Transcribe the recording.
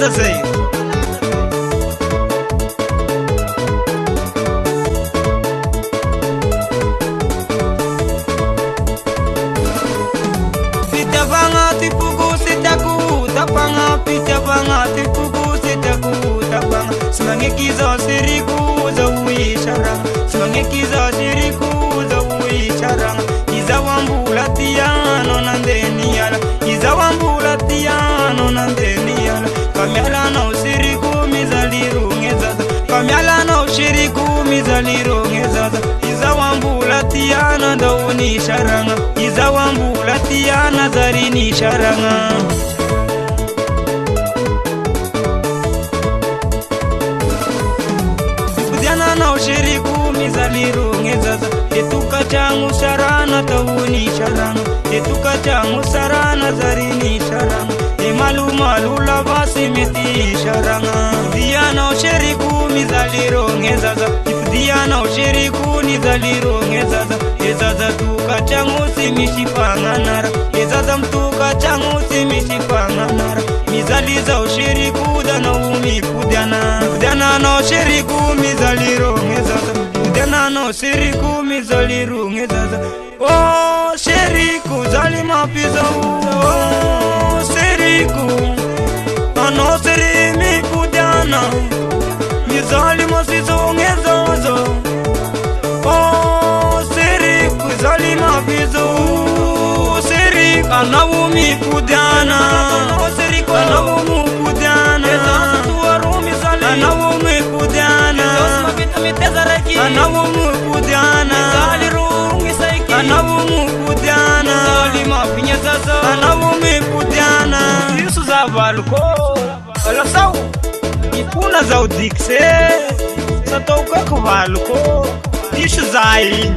nada sei. Sita vanga tipuku sitaku tapanga pita vanga tipuku sitaku tapanga simangekiza siriku za uisharanga simangekiza siriku za uisharanga izawambula tiano nandeniala izawambula tiano nandeniala kamyala na usiriku mizaliru ngezaza kamyala na ushiriku mizaliru ngezaza izawambula tiana dauni sharanga izawambula tiana zarini sharanga Kudiana na ushiriku mizaliru ngezaza etuka changu sharana dauni sharanga etuka changu sarana zarini sharanga emalu malula basi meti sharanga Diana ushiriku mizaliru ngezaza Diana ushiriku nizaliru ngezaza ezaza tuka changu simishipanganara ezaza mtuka changu simishipanganara mizaliza ushiriku dana umikudiana kudiana na ushiriku mizaliru ngezaza kudiana na ushiriku mizaliru ngezaza oh shiriku zalima pisa oh shiriku ano sirimi kudiana mizalima siso ngezaza oh shiriku zalima pisa shiriku anawumi kudiana shiriku anawumi kudiana tuwarumi zali anawumi kudiana anawumi kudiana zalirungi saiki anawumi kudiana zalima pinyazaza anawumi kudiana Yesu za valuko ala sau ikuna za udikse satauka kuvaluko Yesu zai